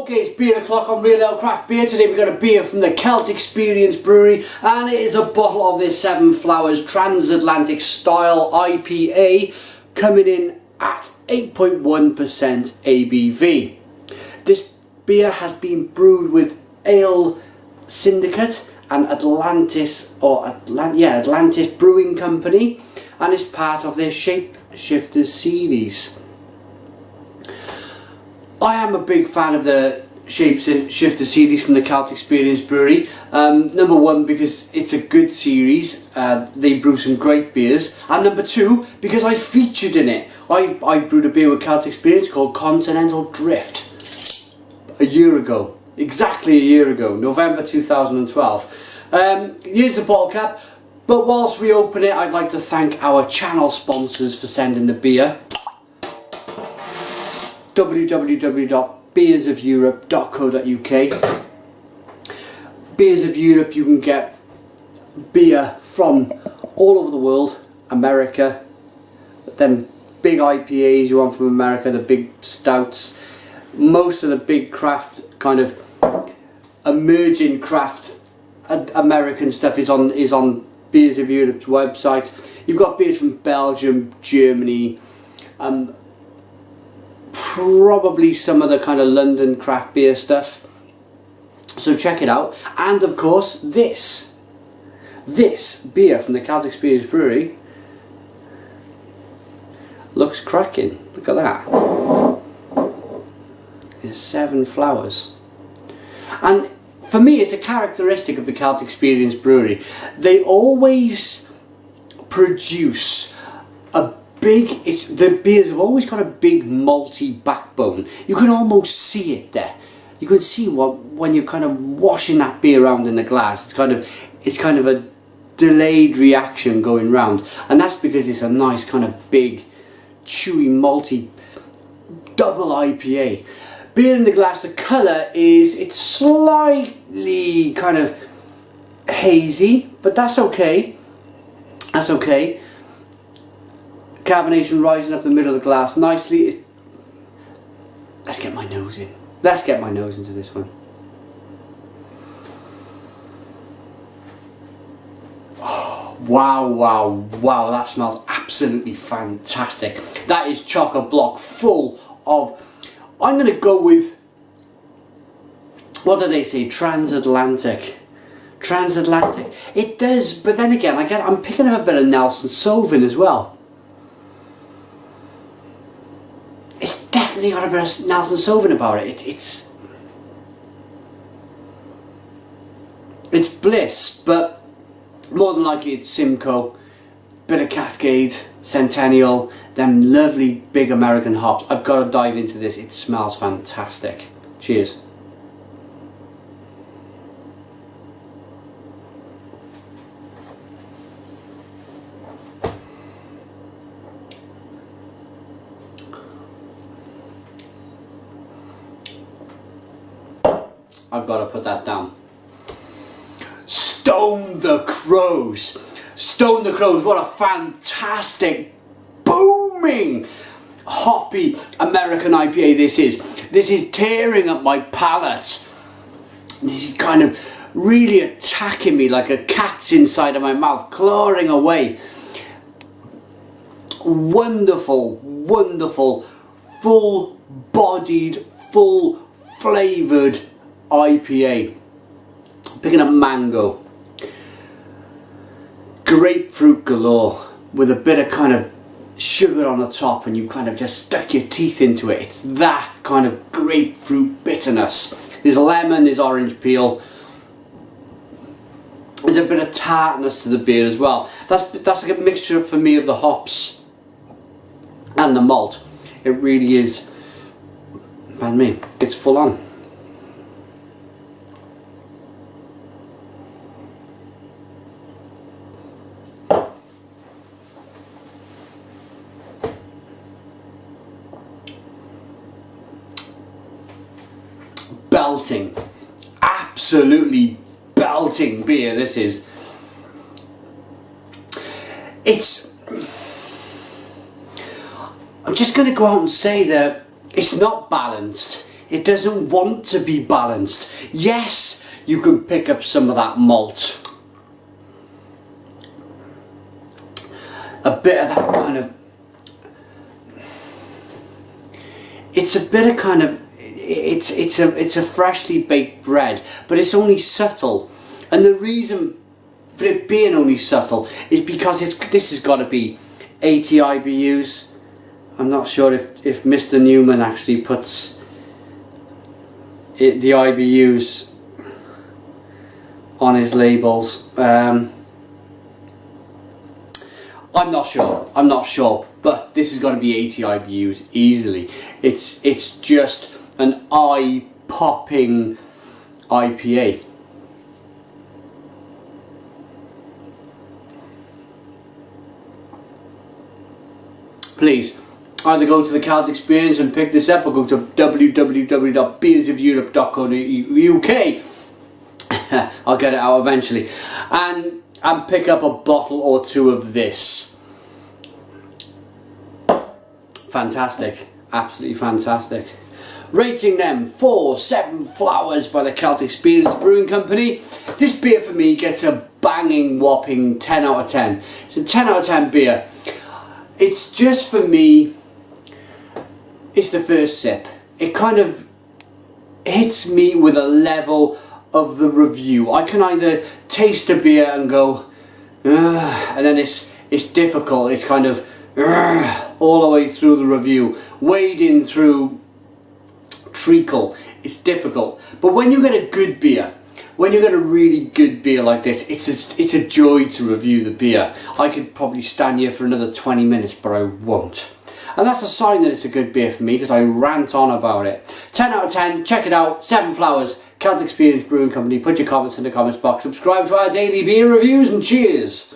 Okay, it's beer o'clock on Real Ale Craft Beer. Today we've got a beer from the Celt Experience Brewery, and it is a bottle of this Seven Flowers Transatlantic Style IPA coming in at 8.1% ABV. This beer has been brewed with Ale Syndicate and Atlantis Brewing Company, and is part of their Shapeshifters series. I am a big fan of the Shapeshifter series from the Celt Experience Brewery. Number one, because it's a good series, they brew some great beers, and number two, because I featured in it. I brewed a beer with Celt Experience called Continental Drift a year ago, exactly a year ago, November 2012. Here's the bottle cap, but whilst we open it, I'd like to thank our channel sponsors for sending the beer. www.beersofeurope.co.uk. Beers of Europe, you can get beer from all over the world. America, them big IPAs you want from America, the big stouts, most of the big craft, kind of emerging craft American stuff is on Beers of Europe's website. You've got beers from Belgium, Germany, probably some of the kind of London craft beer stuff, so check it out. And of course this beer from the Celt Experience Brewery looks cracking. Look at that. It's Seven Flowers, and for me it's a characteristic of the Celt Experience Brewery. They always produce the beers have always got a big malty backbone. You can almost see it there. You can see when you're kind of washing that beer around in the glass. It's kind of a delayed reaction going round, and that's because it's a nice kind of big, chewy, malty double IPA. Beer in the glass. The colour it's slightly kind of hazy, but that's okay. That's okay. Carbonation rising up the middle of the glass nicely. Let's get my nose in. Let's get my nose into this one. Oh, wow, that smells absolutely fantastic. That is chocolate block full of, I'm going to go with, what do they say, transatlantic. It does, but then again, I'm picking up a bit of Nelson Sauvin as well. It's definitely got a bit of Nelson Sauvin about it. It's Bliss, but more than likely it's Simcoe, bit of Cascade, Centennial, them lovely big American hops. I've got to dive into this. It smells fantastic. Cheers. I've got to put that down. Stone the Crows. Stone the Crows, what a fantastic, booming, hoppy American IPA this is. This is tearing up my palate. This is kind of really attacking me like a cat's inside of my mouth, clawing away. Wonderful, wonderful, full-bodied, full-flavoured IPA. Picking up mango, grapefruit galore, with a bit of kind of sugar on the top, and you kind of just stuck your teeth into it. It's that kind of grapefruit bitterness. There's lemon, there's orange peel, there's a bit of tartness to the beer as well. That's like a mixture for me of the hops and the malt. It really is, man, me, it's full on. Belting, absolutely belting beer this is. I'm just going to go out and say that it's not balanced. It doesn't want to be balanced. Yes, you can pick up some of that malt. A bit of that kind of... It's a bit of kind of... It's a freshly baked bread, but it's only subtle. And the reason for it being only subtle is because this has got to be 80 IBUs. I'm not sure if Mr. Newman actually puts the IBUs on his labels. I'm not sure, but this has got to be 80 IBUs easily. It's just an eye-popping IPA. Please, either go to the Celt Experience and pick this up, or go to www.beersofeurope.co.uk. I'll get it out eventually, and pick up a bottle or two of this. Fantastic, absolutely fantastic. Rating them for 7 Flowers by the Celt Experience Brewing Company. This beer for me gets a banging whopping 10 out of 10. It's a 10 out of 10 beer. It's just, for me, it's the first sip. It kind of hits me with a level of the review. I can either taste a beer and go, and then it's difficult. It's kind of all the way through the review, wading through treacle. It's difficult. But when you get a good beer, when you get a really good beer like this, it's a joy to review the beer. I could probably stand here for another 20 minutes, but I won't. And that's a sign that it's a good beer for me, because I rant on about it. 10 out of 10, check it out. 7 Flowers, Celt Experience Brewing Company. Put your comments in the comments box. Subscribe to our daily beer reviews, and cheers.